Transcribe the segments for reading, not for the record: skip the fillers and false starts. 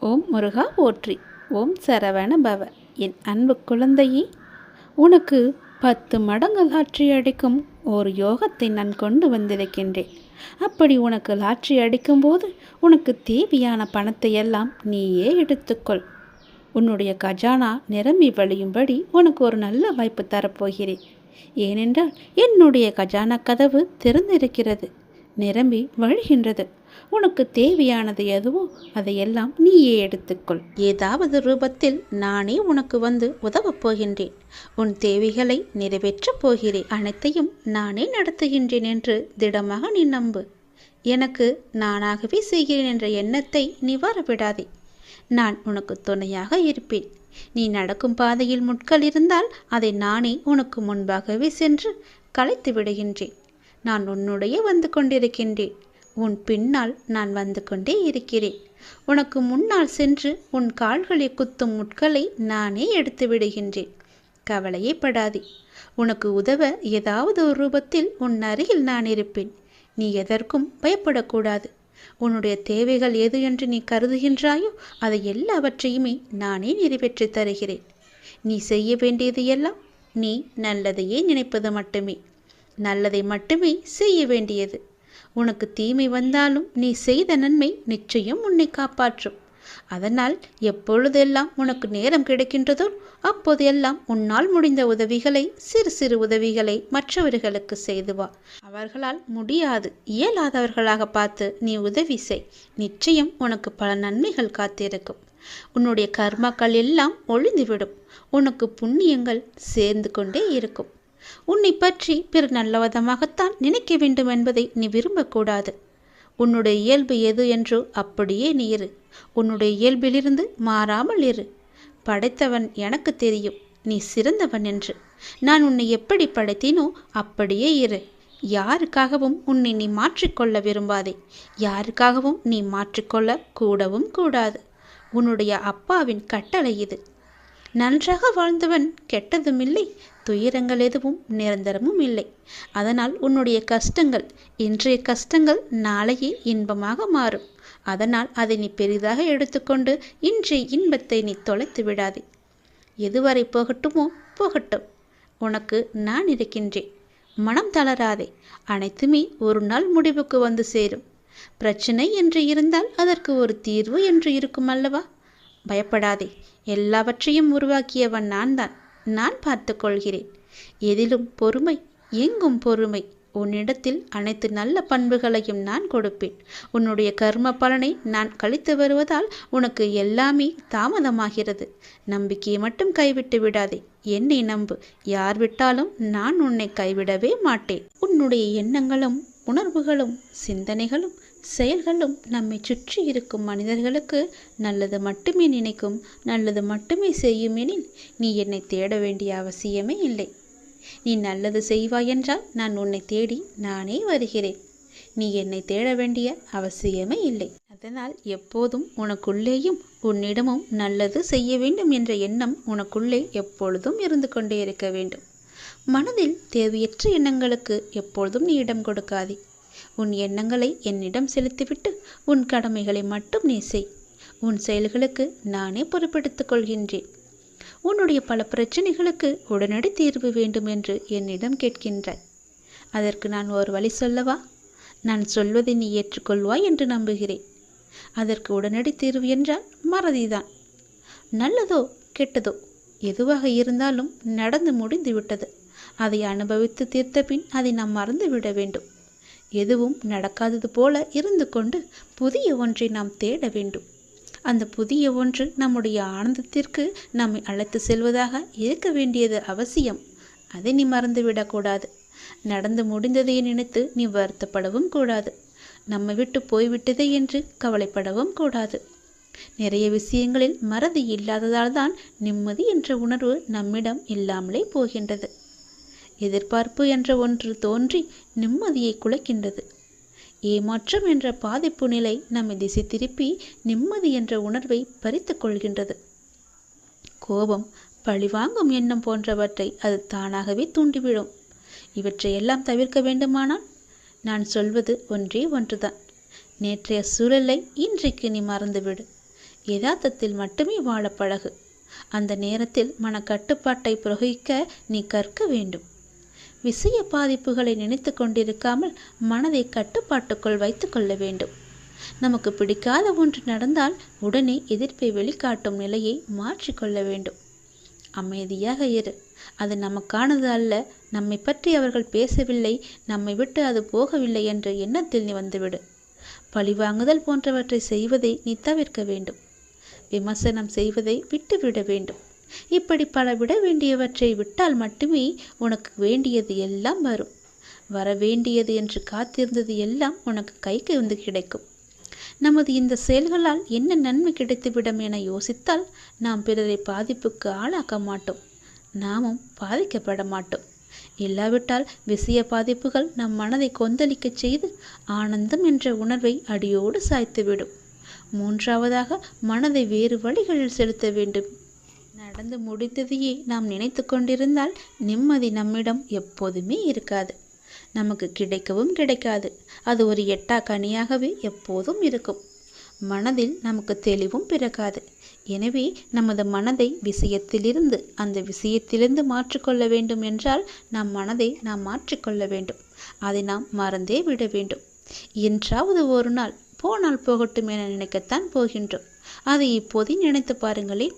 ஓம் முருகா போற்றி. ஓம் சரவண பவ. என் அன்பு குழந்தையே, உனக்கு 10 மடங்கு லாட்ரி அடிக்கும் ஒரு யோகத்தை நான் கொண்டு வந்திருக்கின்றேன். அப்படி உனக்கு லாட்ரி அடிக்கும்போது உனக்கு தேவையான பணத்தை எல்லாம் நீயே எடுத்துக்கொள். உன்னுடைய கஜானா நிரம்பி வழியும்படி உனக்கு ஒரு நல்ல வாய்ப்பு தரப்போகிறேன். ஏனென்றால் என்னுடைய கஜானா கதவு திறந்திருக்கிறது, நிரம்பி வழிகின்றது. உனக்கு தேவையானது எதுவோ அதையெல்லாம் நீயே எடுத்துக்கொள். ஏதாவது ரூபத்தில் நானே உனக்கு வந்து உதவப் போகின்றேன். உன் தேவைகளை நிறைவேற்றப் போகிறேன். அனைத்தையும் நானே நடத்துகின்றேன் என்று திடமாக நீ நம்பு. எனக்கு நானாகவே செய்கிறேன் என்ற எண்ணத்தை நீ வரவிடாதே. நான் உனக்கு துணையாக இருப்பேன். நீ நடக்கும் பாதையில் முட்கள் இருந்தால் அதை நானே உனக்கு முன்பாகவே சென்று களைத்து விடுகின்றேன். நான் உன்னுடைய வந்து கொண்டிருக்கின்றேன். உன் பின்னால் நான் வந்து கொண்டே இருக்கிறேன். உனக்கு முன்னால் சென்று உன் கால்களை குத்தும் முட்களை நானே எடுத்து விடுகின்றேன். கவலையே படாதே. உனக்கு உதவ ஏதாவது ஒரு ரூபத்தில் உன் அருகில் நான் இருப்பேன். நீ எதற்கும் பயப்படக்கூடாது. உன்னுடைய தேவைகள் எது என்று நீ கருதுகின்றாயோ அதை எல்லாவற்றையுமே நானே நிறைவேற்றி தருகிறேன். நீ செய்ய வேண்டியது எல்லாம் நீ நல்லதையே நினைப்பது மட்டுமே. நல்லதை மட்டுமே செய்ய வேண்டியது. உனக்கு தீமை வந்தாலும் நீ செய்த நன்மை நிச்சயம் உன்னை காப்பாற்றும். அதனால் எப்பொழுதெல்லாம் உனக்கு நேரம் கிடைக்கின்றதோ அப்போதெல்லாம் உன்னால் முடிந்த உதவிகளை, சிறு சிறு உதவிகளை மற்றவர்களுக்கு செய்து வா. அவர்களால் முடியாது, இயலாதவர்களாக பார்த்து நீ உதவி செய். நிச்சயம் உனக்கு பல நன்மைகள் காத்திருக்கும். உன்னுடைய கர்மாக்கள் எல்லாம் ஒழிந்துவிடும். உனக்கு புண்ணியங்கள் சேர்ந்து கொண்டே இருக்கும். உன்னை பற்றி பிறர் நல்லவிதமாகத்தான் நினைக்க வேண்டும் என்பதை நீ விரும்பக்கூடாது. உன்னுடைய இயல்பு எது என்றோ அப்படியே நீ இரு. உன்னுடைய இயல்பிலிருந்து மாறாமல் இரு. படைத்தவன் எனக்கு தெரியும் நீ சிறந்தவன் என்று. நான் உன்னை எப்படி படைத்தேனோ அப்படியே இரு. யாருக்காகவும் உன்னை நீ மாற்றிக்கொள்ள விரும்பாதே. யாருக்காகவும் நீ மாற்றிக்கொள்ள கூடவும் கூடாது. உன்னுடைய அப்பாவின் கட்டளை இது. நன்றாக வாழ்ந்தவன் கெட்டதும் இல்லை, துயரங்கள் எதுவும் நிரந்தரமும் இல்லை. அதனால் உன்னுடைய கஷ்டங்கள், இன்றைய கஷ்டங்கள் நாளையே இன்பமாக மாறும். அதனால் அதை நீ பெரிதாக எடுத்துக்கொண்டு இன்றைய இன்பத்தை நீ தொலைத்து விடாதே. எதுவரை போகட்டுமோ போகட்டும், உனக்கு நான் இருக்கின்றேன். மனம் தளராதே. அனைத்துமே ஒரு நாள் முடிவுக்கு வந்து சேரும். பிரச்சனை என்று இருந்தால் அதற்கு ஒரு தீர்வு என்று இருக்கும் அல்லவா? பயப்படாதே. எல்லாவற்றையும் உருவாக்கியவன் நான் தான். நான் பார்த்து கொள்கிறேன். எதிலும் பொறுமை, எங்கும் பொறுமை. உன்னிடத்தில் அனைத்து நல்ல பண்புகளையும் நான் கொடுப்பேன். உன்னுடைய கர்ம பலனை நான் கழித்து வருவதால் உனக்கு எல்லாமே தாமதமாகிறது. நம்பிக்கையை மட்டும் கைவிட்டு விடாதே. என்னை நம்பு. யார் விட்டாலும் நான் உன்னை கைவிடவே மாட்டேன். உன்னுடைய எண்ணங்களும் உணர்வுகளும் சிந்தனைகளும் செயல்களும் நம்மை சுற்றி இருக்கும் மனிதர்களுக்கு நல்லது மட்டுமே நினைக்கும், நல்லது மட்டுமே செய்யும் எனில் நீ என்னை தேட வேண்டிய அவசியமே இல்லை. நீ நல்லது செய்வாய் என்றால் நான் உன்னை தேடி நானே வருகிறேன். நீ என்னை தேட வேண்டிய அவசியமே இல்லை. அதனால் எப்போதும் உனக்குள்ளேயும் உன்னிடமும் நல்லது செய்ய வேண்டும் என்ற எண்ணம் உனக்குள்ளே எப்பொழுதும் இருந்து கொண்டே இருக்க வேண்டும். மனதில் தேவையற்ற எண்ணங்களுக்கு எப்பொழுதும் நீ இடம் கொடுக்காதே. உன் எண்ணங்களை என்னிடம் செலுத்திவிட்டு உன் கடமைகளை மட்டும் நீ செய். உன் செயல்களுக்கு நானே பொறுப்பெடுத்துக் கொள்கின்றேன். உன்னுடைய பல பிரச்சனைகளுக்கு உடனடி தீர்வு வேண்டும் என்று என்னிடம் கேட்கின்றாய். அதற்கு நான் ஒரு வழி சொல்லவா? நான் சொல்வதை நீ ஏற்றுக்கொள்வாய் என்று நம்புகிறேன். அதற்கு உடனடி தீர்வு என்றால் மறதிதான். நல்லதோ கெட்டதோ எதுவாக இருந்தாலும் நடந்து முடிந்து விட்டது. அதை அனுபவித்து தீர்த்த பின் அதை நாம் மறந்து விட வேண்டும். எதுவும் நடக்காதது போல இருந்து கொண்டு புதிய ஒன்றை நாம் தேட வேண்டும். அந்த புதிய ஒன்று நம்முடைய ஆனந்தத்திற்கு நம்மை அழைத்து செல்வதாக இருக்க வேண்டியது அவசியம். அதை நீ மறந்துவிடக்கூடாது. நடந்து முடிந்ததை நினைத்து நீ வருத்தப்படவும் கூடாது. நம்மை விட்டு போய்விட்டதே என்று கவலைப்படவும் கூடாது. நிறைய விஷயங்களில் மறதி இல்லாததால் தான் நிம்மதி என்ற உணர்வு நம்மிடம் இல்லாமலே போகின்றது. எதிர்பார்ப்பு என்ற ஒன்று தோன்றி நிம்மதியை குலைக்கின்றது. ஏமாற்றம் என்ற பாதிப்பு நிலை நம்மை திசை திருப்பி நிம்மதி என்ற உணர்வை பறித்து கொள்கின்றது. கோபம், பழிவாங்கும் எண்ணம் போன்றவற்றை அது தானாகவே தூண்டிவிடும். இவற்றையெல்லாம் தவிர்க்க வேண்டுமானால் நான் சொல்வது ஒன்றே ஒன்றுதான். நேற்றைய சூழலை இன்றைக்கு நீ மறந்துவிடு. யதார்த்தத்தில் மட்டுமே வாழ பழகு. அந்த நேரத்தில் மனக்கட்டுப்பாட்டை பிரயோகிக்க நீ கற்க வேண்டும். விஷய பாதிப்புகளை நினைத்து கொண்டிருக்காமல் மனதை கட்டுப்பாட்டுக்குள் வைத்து கொள்ள வேண்டும். நமக்கு பிடிக்காத ஒன்று நடந்தால் உடனே எதிர்ப்பை வெளிக்காட்டும் நிலையை மாற்றிக்கொள்ள வேண்டும். அமைதியாக இரு. அது நமக்கானது அல்ல. நம்மை பற்றி அவர்கள் பேசவில்லை, நம்மை விட்டு அது போகவில்லை என்ற எண்ணத்தில் நீ வந்துவிடு. பழிவாங்குதல் போன்றவற்றை செய்வதை நீ தவிர்க்க வேண்டும். விமர்சனம் செய்வதை விட்டுவிட வேண்டும். இப்படி பல விட வேண்டியவற்றை விட்டால் மட்டுமே உனக்கு வேண்டியது எல்லாம் வரும். வர வேண்டியது என்று காத்திருந்தது எல்லாம் உனக்கு கைக்கு வந்து கிடைக்கும். நமது இந்த செயல்களால் என்ன நன்மை கிடைத்துவிடும் என யோசித்தால் நாம் பிறரை பாதிப்புக்கு ஆளாக்க மாட்டோம், நாமும் பாதிக்கப்பட மாட்டோம். இல்லாவிட்டால் விஷய பாதிப்புகள் நம் மனதை கொந்தளிக்க செய்து ஆனந்தம் என்ற உணர்வை அடியோடு சாய்த்துவிடும். மூன்றாவதாக, மனதை வேறு வழிகளில் செலுத்த வேண்டும். நடந்து முடிந்ததையே நாம் நினைத்து கொண்டிருந்தால் நிம்மதி நம்மிடம் எப்போதுமே இருக்காது. நமக்கு கிடைக்கவும் கிடைக்காது. அது ஒரு எட்டா கனியாகவே எப்போதும் இருக்கும். மனதில் நமக்கு தெளிவும் பிறக்காது. எனவே நமது மனதை விஷயத்திலிருந்து அந்த விஷயத்திலிருந்து மாற்றிக்கொள்ள வேண்டும் என்றால் நம் மனதை நாம் மாற்றிக்கொள்ள வேண்டும். அதை நாம் மறந்தே விட வேண்டும். என்றாவது ஒரு நாள் போனால் போகட்டும் என நினைக்கத்தான் போகின்றோம். அதை இப்போதே நினைத்து பாருங்களேன்.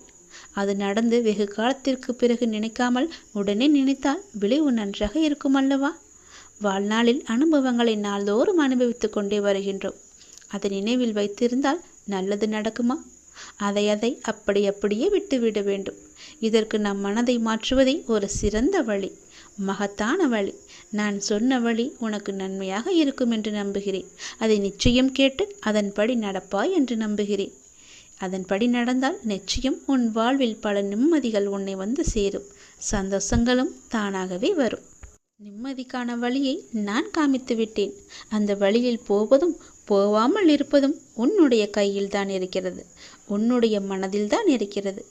அது நடந்து வெகு காலத்திற்கு பிறகு நினைக்காமல் உடனே நினைத்தால் விளைவு நன்றாக இருக்கும் அல்லவா? வாழ்நாளில் அனுபவங்களை நாள்தோறும் அனுபவித்துக் கொண்டே வருகின்றோம். அதை நினைவில் வைத்திருந்தால் நல்லது நடக்குமா? அதை அப்படியே விட்டுவிட வேண்டும். இதற்கு நம் மனதை மாற்றுவதே ஒரு சிறந்த வழி, மகத்தான வழி. நான் சொன்ன வழி உனக்கு நன்மையாக இருக்கும் என்று நம்புகிறேன். அதை நிச்சயம் கேட்டு அதன்படி நடப்பாய் என்று நம்புகிறேன். அதன்படி நடந்தால் நிச்சயம் உன் வாழ்வில் பல நிம்மதிகள் உன்னை வந்து சேரும். சந்தோஷங்களும் தானாகவே வரும். நிம்மதிக்கான வழியை நான் காமித்து விட்டேன். அந்த வழியில் போவதும் போவாமல் இருப்பதும் உன்னுடைய கையில் தான் இருக்கிறது, உன்னுடைய மனதில் தான் இருக்கிறது.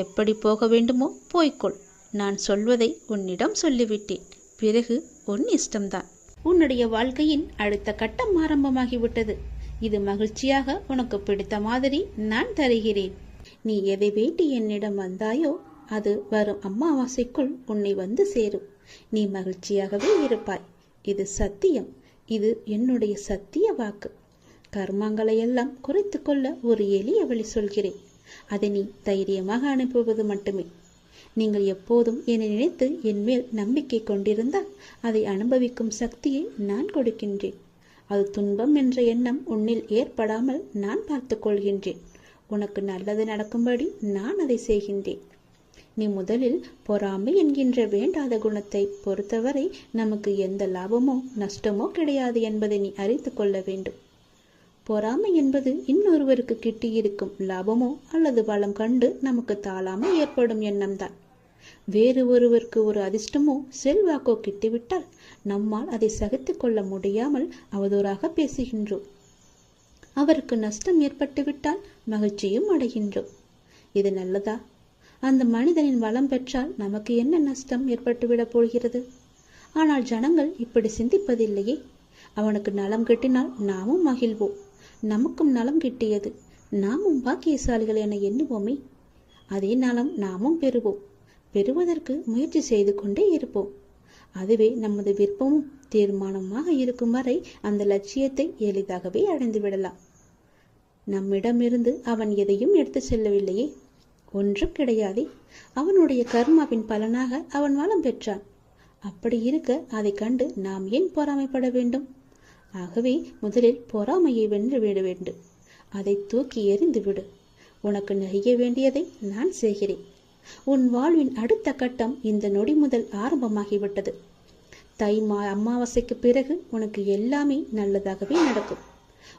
எப்படி போக வேண்டுமோ போய்க்கொள். நான் சொல்வதை உன்னிடம் சொல்லிவிட்டேன். பிறகு உன் இஷ்டம்தான். உன்னுடைய வாழ்க்கையின் அடுத்த கட்டம் ஆரம்பமாகிவிட்டது. இது மகிழ்ச்சியாக உனக்கு பிடித்த மாதிரி நான் தருகிறேன். நீ எதை வேண்டி என்னிடம் வந்தாயோ அது வரும் அமாவாசைக்குள் உன்னை வந்து சேரும். நீ மகிழ்ச்சியாகவே இருப்பாய். இது சத்தியம். இது என்னுடைய சத்திய வாக்கு. கர்மங்களை எல்லாம் குறைத்து கொள்ள ஒரு எளிய வழி சொல்கிறேன். அதை நீ தைரியமாக அனுப்புவது மட்டுமே. நீங்கள் எப்போதும் என்னை நினைத்து என் மேல் நம்பிக்கை கொண்டிருந்தால் அதை அனுபவிக்கும் சக்தியை நான் கொடுக்கின்றேன். அது துன்பம் என்ற எண்ணம் உன்னில் ஏற்படாமல் நான் பார்த்து கொள்கின்றேன். உனக்கு நல்லது நடக்கும்படி நான் அதை செய்கின்றேன். நீ முதலில் பொறாமை என்கின்ற வேண்டாத குணத்தை பொறுத்தவரை நமக்கு எந்த லாபமோ நஷ்டமோ கிடையாது என்பதை நீ அறிந்து கொள்ள வேண்டும். பொறாமை என்பது இன்னொருவருக்கு கிட்டியிருக்கும் லாபமோ அல்லது வளம் கண்டு நமக்கு தாழாமல் ஏற்படும் எண்ணம்தான். வேறு ஒருவருக்கு ஒரு அதிர்ஷ்டமோ செல்வாக்கோ கிட்டிவிட்டால் நம்மால் அதை சகித்து கொள்ள முடியாமல் அவதூறாக பேசுகின்றோம். அவருக்கு நஷ்டம் ஏற்பட்டுவிட்டால் மகிழ்ச்சியும் அடைகின்றோம். இது நல்லதா? அந்த மனிதனின் வளம் பெற்றால் நமக்கு என்ன நஷ்டம் ஏற்பட்டுவிடப் போகிறது? ஆனால் ஜனங்கள் இப்படி சிந்திப்பதில்லையே. அவனுக்கு நலம் கிட்டினால் நாமும் மகிழ்வோம். நமக்கும் நலம் கிட்டியது, நாமும் பாக்கியசாலிகள் என எண்ணுவோமே. அதே நலம் நாமும் பெறுவோம். பெறுவதற்கு முயற்சி செய்து கொண்டே இருப்போம். அதுவே நமது விருப்பமும் தீர்மானமாக இருக்கும் வரை அந்த லட்சியத்தை எளிதாகவே அடைந்து விடலாம். நம்மிடமிருந்து அவன் எதையும் எடுத்து செல்லவில்லையே, ஒன்றும் கிடையாதே. அவனுடைய கர்மாவின் பலனாக அவன் வளம் பெற்றான். அப்படி இருக்க அதை கண்டு நாம் ஏன் பொறாமைப்பட வேண்டும்? ஆகவே முதலில் பொறாமையை வென்று விட வேண்டும். அதை தூக்கி எறிந்து விடு. உனக்கு நெய்ய வேண்டியதை நான் செய்கிறேன். உன் வாழ்வின் அடுத்த கட்டம் இந்த நொடி முதல் ஆரம்பமாகிவிட்டது. அமாவாசைக்கு பிறகு உனக்கு எல்லாமே நல்லதாகவே நடக்கும்.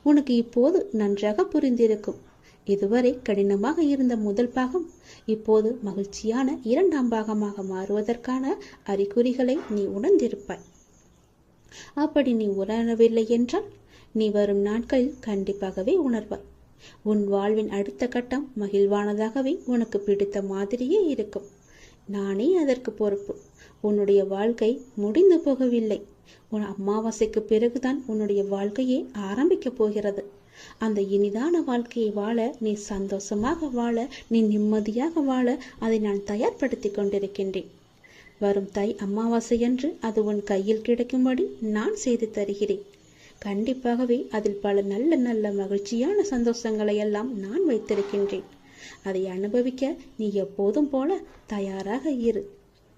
உனக்கு இப்போது நன்றாக புரிந்திருக்கும். இதுவரை கடினமாக இருந்த முதல் பாகம் இப்போது மகிழ்ச்சியான இரண்டாம் பாகமாக மாறுவதற்கான அறிகுறிகளை நீ உணர்ந்திருப்பாய். அப்படி நீ உணரவில்லை என்றால் நீ வரும் நாட்களில் கண்டிப்பாகவே உணர்வாய். உன் வாழ்வின் அடுத்த கட்டம் மகிழ்வானதாகவே உனக்கு பிடித்த மாதிரியே இருக்கும். நானே அதற்கு பொறுப்பு. உன்னுடைய வாழ்க்கை முடிந்து போகவில்லை. உன் அமாவாசைக்கு பிறகுதான் உன்னுடைய வாழ்க்கையே ஆரம்பிக்கப் போகிறது. அந்த இனிதான வாழ்க்கையை வாழ, நீ சந்தோஷமாக வாழ, நீ நிம்மதியாக வாழ அதை நான் தயார்படுத்தி கொண்டிருக்கின்றேன். வரும் தை அமாவாசையன்று அது உன் கையில் கிடைக்கும்படி நான் செய்து தருகிறேன். கண்டிப்பாகவே அதில் பல நல்ல நல்ல மகிழ்ச்சியான சந்தோஷங்களை எல்லாம் நான் வைத்திருக்கின்றேன். அதை அனுபவிக்க நீ எப்போதும் போல தயாராக இரு.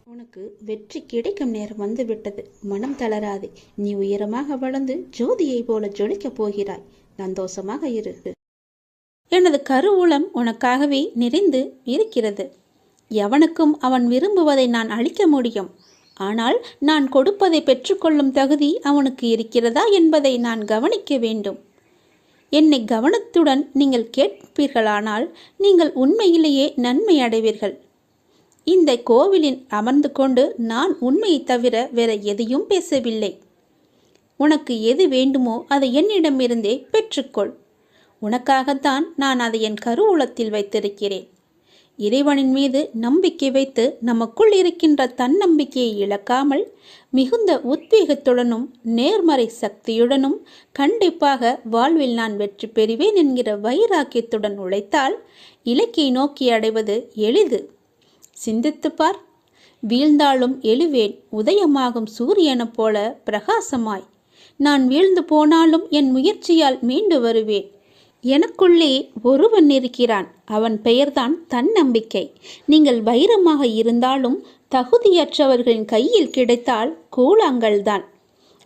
உனக்கு வெற்றி கிடைக்கும் நேரம் வந்துவிட்டது. மனம் தளராது. நீ உயரமாக வளர்ந்து ஜோதியை போல ஜொலிக்கப் போகிறாய். சந்தோஷமாக இரு. எனது கருவூலம் உனக்காகவே நிறைந்து இருக்கிறது. எவனுக்கும் அவன் விரும்புவதை நான் அளிக்க முடியும். ஆனால் நான் கொடுப்பதை பெற்றுக்கொள்ளும் தகுதி அவனுக்கு இருக்கிறதா என்பதை நான் கவனிக்க வேண்டும். என்னை கவனத்துடன் நீங்கள் கேட்பீர்களானால் நீங்கள் உண்மையிலேயே நன்மை அடைவீர்கள். இந்த கோவிலில் அமர்ந்து கொண்டு நான் உண்மையை தவிர வேற எதையும் பேசவில்லை. உனக்கு எது வேண்டுமோ அதை என்னிடமிருந்தே பெற்றுக்கொள். உனக்காகத்தான் நான் அதை என் கருவூலத்தில் வைத்திருக்கிறேன். இறைவனின் மீது நம்பிக்கை வைத்து நமக்குள் இருக்கின்ற தன்னம்பிக்கையை இழக்காமல் மிகுந்த உத்வேகத்துடனும் நேர்மறை சக்தியுடனும் கண்டிப்பாக வாழ்வில் நான் வெற்றி பெறுவேன் என்கிற வைராக்கியத்துடன் உழைத்தால் இலக்கை நோக்கி அடைவது எளிது. சிந்தித்துப்பார். வீழ்ந்தாலும் எழுவேன், உதயமாகும் சூரியனைப் போல பிரகாசமாய். நான் வீழ்ந்து போனாலும் என் முயற்சியால் மீண்டு வருவேன். எனக்குள்ளே ஒருவன் இருக்கிறான். அவன் பெயர்தான் தன்னம்பிக்கை. நீங்கள் வைரமாக இருந்தாலும் தகுதியற்றவர்களின் கையில் கிடைத்தால் கூழாங்கல்தான்.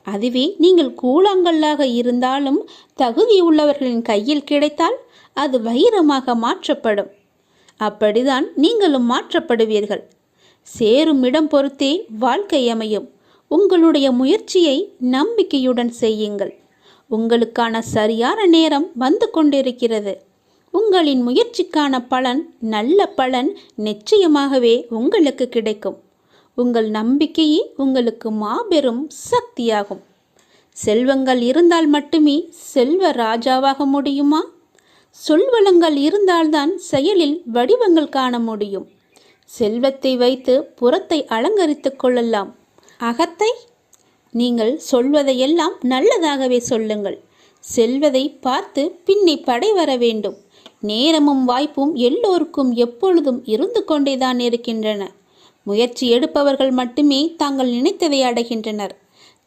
அதுவே நீங்கள் கூழாங்கல்லாக இருந்தாலும் தகுதியுள்ளவர்களின் கையில் கிடைத்தால் அது வைரமாக மாற்றப்படும். அப்படிதான் நீங்களும் மாற்றப்படுவீர்கள். சேரும் இடம் பொறுத்தே வாழ்க்கை அமையும். உங்களுடைய முயற்சியை நம்பிக்கையுடன் செய்யுங்கள். உங்களுக்கான சரியான நேரம் வந்து கொண்டிருக்கிறது. உங்களின் முயற்சிக்கான பலன், நல்ல பலன் நிச்சயமாகவே உங்களுக்கு கிடைக்கும். உங்கள் நம்பிக்கையே உங்களுக்கு மாபெரும் சக்தியாகும். செல்வங்கள் இருந்தால் மட்டுமே செல்வ ராஜாவாக முடியுமா? சொல்வளங்கள் இருந்தால்தான் செயலில் வடிவங்கள் காண முடியும். செல்வத்தை வைத்து புறத்தை அலங்கரித்து கொள்ளலாம். அகத்தை நீங்கள் சொல்வதையெல்லாம் நல்லதாகவே சொல்லுங்கள். செல்வதை பார்த்து பின்னே படை வர வேண்டும். நேரமும் வாய்ப்பும் எல்லோருக்கும் எப்பொழுதும் இருந்து கொண்டேதான் இருக்கின்றன. முயற்சி எடுப்பவர்கள் மட்டுமே தாங்கள் நினைத்ததை அடைகின்றனர்.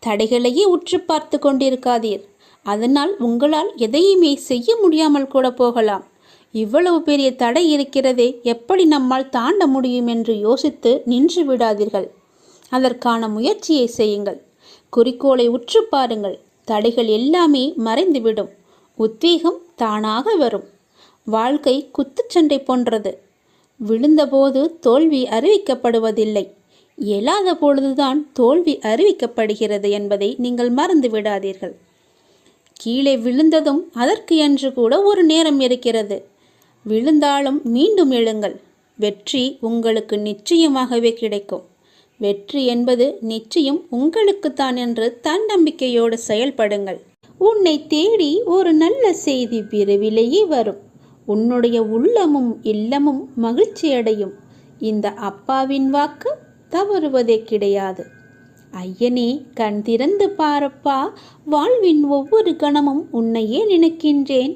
தடைகளையே உற்று பார்த்து கொண்டிருக்காதீர். அதனால் உங்களால் எதையுமே செய்ய முடியாமல் கூட போகலாம். இவ்வளவு பெரிய தடை இருக்கிறதே, எப்படி நம்மால் தாண்ட முடியும் என்று யோசித்து நின்று விடாதீர்கள். அதற்கான முயற்சியை செய்யுங்கள். குறிக்கோளை உற்று பாருங்கள். தடைகள் எல்லாமே மறைந்துவிடும். உத்வேகம் தானாக வரும். வாழ்க்கை குத்துச்சண்டை போன்றது. விழுந்தபோது தோல்வி அறிவிக்கப்படுவதில்லை. இயலாத பொழுதுதான் தோல்வி அறிவிக்கப்படுகிறது என்பதை நீங்கள் மறந்து விடாதீர்கள். கீழே விழுந்ததும் அதற்கு என்று கூட ஒரு நேரம் இருக்கிறது. விழுந்தாலும் மீண்டும் எழுங்கள். வெற்றி உங்களுக்கு நிச்சயமாகவே கிடைக்கும். வெற்றி என்பது நிச்சயம் உங்களுக்குத்தான் என்று தன்னம்பிக்கையோடு செயல்படுங்கள். உன்னை தேடி ஒரு நல்ல செய்தி விரைவிலேயே வரும். உன்னுடைய உள்ளமும் இல்லமும் மகிழ்ச்சியடையும். இந்த அப்பாவின் வாக்கு தவறுவதே கிடையாது. ஐயனே, கண் திறந்து பாரப்பா. வாழ்வின் ஒவ்வொரு கணமும் உன்னையே நினைக்கின்றேன்.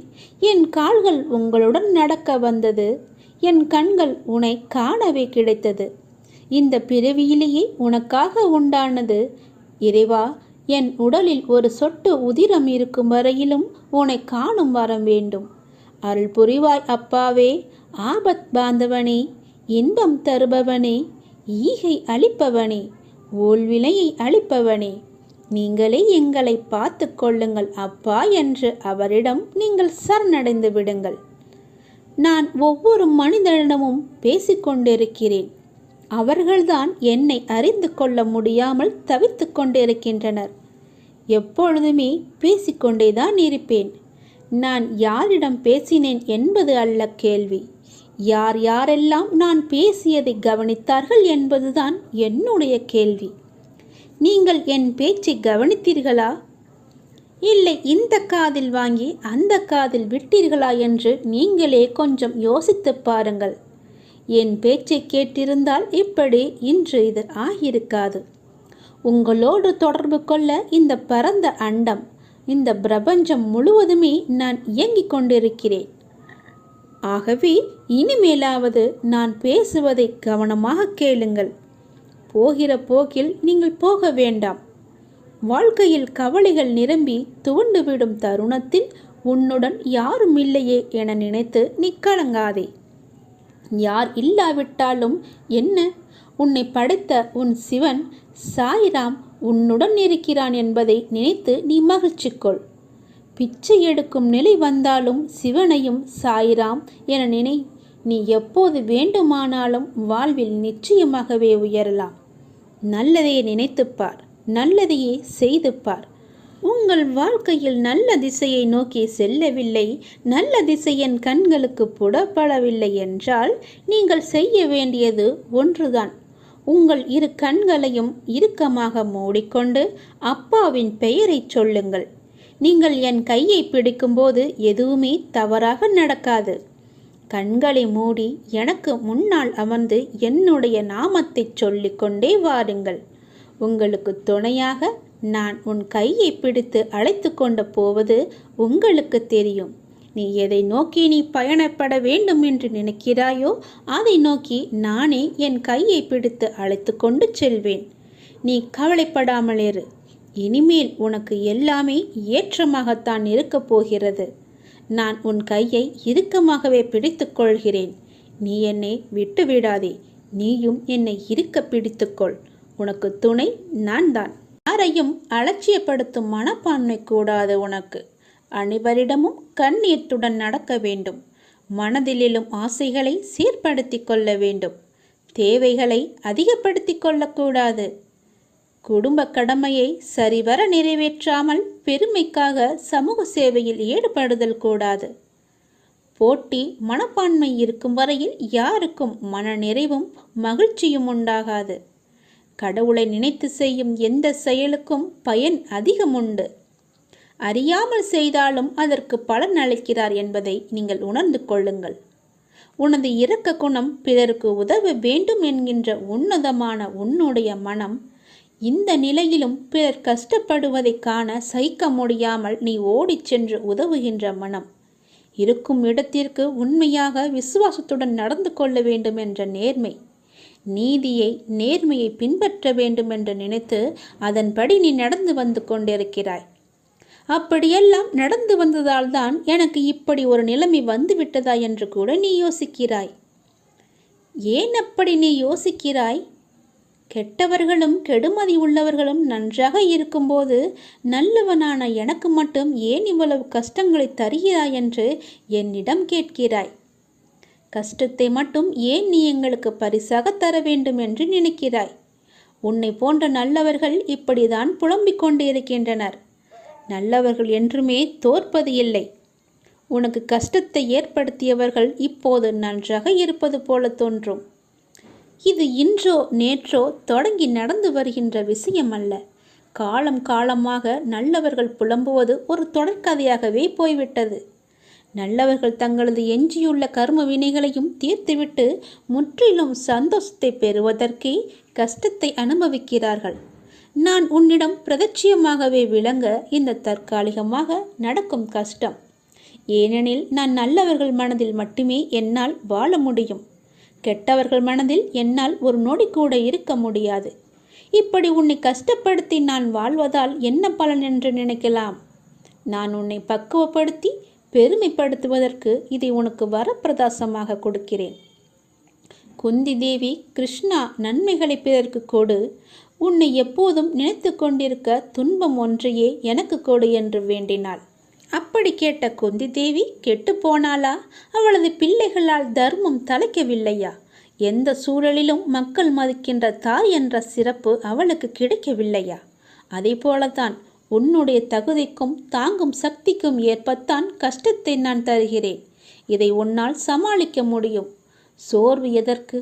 என் கால்கள் உங்களுடன் நடக்க வந்தது. என் கண்கள் உன்னை காணவே கிடைத்தது. இந்த பிறவியிலேயே உனக்காக உண்டானது. இறைவா, என் உடலில் ஒரு சொட்டு உதிரம் இருக்கும் வரையிலும் உன்னை காணும் வரம் வேண்டும். அருள் புரிவாய் அப்பாவே. ஆபத் பாந்தவனே, இன்பம் தருபவனே, ஈகை அளிப்பவனே, ஊழ்வினையை அளிப்பவனே, நீங்களே எங்களை பார்த்து கொள்ளுங்கள் அப்பா என்று அவரிடம் நீங்கள் சரணடைந்து விடுங்கள். நான் ஒவ்வொரு மனிதனிடமும் பேசிக்கொண்டிருக்கிறேன். அவர்கள்தான் என்னை அறிந்து கொள்ள முடியாமல் தவித்து கொண்டிருக்கின்றனர். எப்பொழுதுமே பேசிக்கொண்டேதான் இருப்பேன். நான் யாரிடம் பேசினேன் என்பது அல்ல கேள்வி. யார் யாரெல்லாம் நான் பேசியதை கவனித்தார்கள் என்பதுதான் என்னுடைய கேள்வி. நீங்கள் என் பேச்சை கவனித்தீர்களா? இல்லை இந்த காதில் வாங்கி அந்த காதில் விட்டீர்களா என்று நீங்களே கொஞ்சம் யோசித்து பாருங்கள். என் பேச்சை கேட்டிருந்தால் இப்படி இன்று இது ஆகியிருக்காது. உங்களோடு தொடர்பு கொள்ள இந்த பரந்த அண்டம் இந்த பிரபஞ்சம் முழுவதுமே நான் இயங்கிக் கொண்டிருக்கிறேன். ஆகவே இனிமேலாவது நான் பேசுவதை கவனமாக கேளுங்கள். போகிற போக்கில் நீங்கள் போக வேண்டாம். வாழ்க்கையில் கவலைகள் நிரம்பி துவண்டுவிடும் தருணத்தில் உன்னுடன் யாரும் இல்லையே என நினைத்து நீ கலங்காதே. யார் இல்லாவிட்டாலும் என்ன, உன்னை படைத்த உன் சிவன் சாய்ராம் உன்னுடன் இருக்கிறான் என்பதை நினைத்து நீ மகிழ்ச்சி கொள். பிச்சை எடுக்கும் நிலை வந்தாலும் சிவனையும் சாய்ராம் என நினை. நீ எப்போது வேண்டுமானாலும் வாழ்வில் நிச்சயமாகவே உயரலாம். நல்லதையே நினைத்துப்பார், நல்லதையே செய்து பார். உங்கள் வாழ்க்கையில் நல்ல திசையை நோக்கி செல்லவில்லை, நல்ல திசை என் கண்களுக்கு புலப்படவில்லை என்றால் நீங்கள் செய்ய வேண்டியது ஒன்றுதான். உங்கள் இரு கண்களையும் இறுக்கமாக மூடிக்கொண்டு அப்பாவின் பெயரை சொல்லுங்கள். நீங்கள் என் கையை பிடிக்கும்போது எதுவுமே தவறாக நடக்காது. கண்களை மூடி எனக்கு முன்னால் அமர்ந்து என்னுடைய நாமத்தை சொல்லிக்கொண்டே வாருங்கள். உங்களுக்கு துணையாக நான் உன் கையை பிடித்து அழைத்து கொண்டு போவது உங்களுக்கு தெரியும். நீ எதை நோக்கி நீ பயணப்பட வேண்டும் என்று நினைக்கிறாயோ அதை நோக்கி நானே என் கையை பிடித்து அழைத்து கொண்டு செல்வேன். நீ கவலைப்படாமல் இரு. இனிமேல் உனக்கு எல்லாமே ஏற்றமாகத்தான் இருக்கப் போகிறது. நான் உன் கையை இறுக்கமாகவே பிடித்து கொள்கிறேன். நீ என்னை விட்டு விடாதே. நீயும் என்னை இறுக்க பிடித்துக்கொள். உனக்கு துணை நான் தான். யாரையும் அலட்சியப்படுத்தும் மனப்பான்மை கூடாது உனக்கு. அனைவரிடமும் கண்ணியத்துடன் நடக்க வேண்டும். மனதில் எழும் ஆசைகளை சீர்படுத்தி கொள்ள வேண்டும். தேவைகளை அதிகப்படுத்தி கொள்ளக்கூடாது. குடும்ப கடமையை சரிவர நிறைவேற்றாமல் பெருமைக்காக சமூக சேவையில் ஈடுபடுதல் கூடாது. போட்டி மனப்பான்மை இருக்கும் வரையில் யாருக்கும் மன நிறைவும் மகிழ்ச்சியும் உண்டாகாது. கடவுளை நினைத்து செய்யும் எந்த செயலுக்கும் பயன் அதிகம் உண்டு. அறியாமல் செய்தாலும் அதற்கு பலன் அளிக்கிறார் என்பதை நீங்கள் உணர்ந்து கொள்ளுங்கள். உனது இரக்க குணம் பிறருக்கு உதவ வேண்டும் என்கின்ற உன்னதமான உன்னுடைய மனம் இந்த நிலையிலும் பிறர் கஷ்டப்படுவதை காண சகிக்க முடியாமல் நீ ஓடிச் சென்று உதவுகின்ற மனம், இருக்கும் இடத்திற்கு உண்மையாக விசுவாசத்துடன் நடந்து கொள்ள வேண்டும் என்ற நேர்மை, நீதியை நேர்மையை பின்பற்ற வேண்டும் என்று நினைத்து அதன்படி நீ நடந்து வந்து கொண்டிருக்கிறாய். அப்படியெல்லாம் நடந்து வந்ததால் தான் எனக்கு இப்படி ஒரு நிலைமை வந்துவிட்டதா என்று கூட நீ யோசிக்கிறாய். ஏன் அப்படி நீ யோசிக்கிறாய்? கெட்டவர்களும் கெடுமதி உள்ளவர்களும் நன்றாக இருக்கும்போது நல்லவனான எனக்கு மட்டும் ஏன் இவ்வளவு கஷ்டங்களை தருகிறாய் என்று என்னிடம் கேட்கிறாய். கஷ்டத்தை மட்டும் ஏன் நீ எங்களுக்கு பரிசாக தர வேண்டும் என்று நினைக்கிறாய். உன்னை போன்ற நல்லவர்கள் இப்படிதான் புலம்பிக் கொண்டு இருக்கின்றனர். நல்லவர்கள் என்றுமே தோற்பது இல்லை. உனக்கு கஷ்டத்தை ஏற்படுத்தியவர்கள் இப்போது நன்றாக இருப்பது போல தோன்றும். இது இன்றோ நேற்றோ தொடங்கி நடந்து வருகின்ற விஷயம் அல்ல. காலம் காலமாக நல்லவர்கள் புலம்புவது ஒரு தொடர்கதையாகவே போய்விட்டது. நல்லவர்கள் தங்களது எஞ்சியுள்ள கர்ம வினைகளையும் தீர்த்துவிட்டு முற்றிலும் சந்தோஷத்தை பெறுவதற்கே கஷ்டத்தை அனுபவிக்கிறார்கள். நான் உன்னிடம் பிரதட்சியமாகவே விளங்க இந்த தற்காலிகமாக நடக்கும் கஷ்டம். ஏனெனில் நான் நல்லவர்கள் மனதில் மட்டுமே என்னால் வாழ முடியும். கெட்டவர்கள் மனதில் என்னால் ஒரு நொடி கூட இருக்க முடியாது. இப்படி உன்னை கஷ்டப்படுத்தி நான் வாழ்வதால் என்ன பலன் என்று நினைக்கலாம்? நான் உன்னை பக்குவப்படுத்தி பெருமைப்படுத்துவதற்கு இதை உனக்கு வரப்பிரதாசமாக கொடுக்கிறேன். குந்தி தேவி, கிருஷ்ணா நன்மைகளை பிறருக்கு கொடு, உன்னை எப்போதும் நினைத்து கொண்டிருக்க துன்பம் ஒன்றையே எனக்கு கொடு என்று வேண்டினாள். அப்படி கேட்ட குந்தி தேவி கெட்டு போனாளா? அவளது பிள்ளைகளால் தர்மம் தலைக்கவில்லையா? எந்த சூழலிலும் மக்கள் மதிக்கின்ற தாய் என்ற சிறப்பு அவளுக்கு கிடைக்கவில்லையா? அதே போலத்தான் உன்னுடைய தகுதிக்கும் தாங்கும் சக்திக்கும் ஏற்பத்தான் கஷ்டத்தை நான் தருகிறேன். இதை உன்னால் சமாளிக்க முடியும். சோர்வு எதற்கு?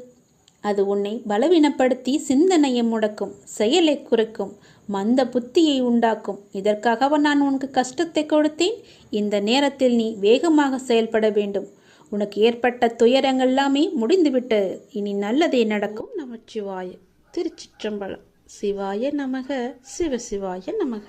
அது உன்னை பலவீனப்படுத்தி சிந்தனையை முடக்கும், செயலை குறைக்கும், மந்த புத்தியை உண்டாக்கும். இதற்காக நான் உனக்கு கஷ்டத்தை கொடுத்தேன். இந்த நேரத்தில் நீ வேகமாக செயல்பட வேண்டும். உனக்கு ஏற்பட்ட துயரங்கள் எல்லாமே முடிந்துவிட்டது. இனி நல்லதே நடக்கும். நமச்சிவாய. திருச்சிற்றம்பலம். சிவாய நமக. சிவசிவாய நமக.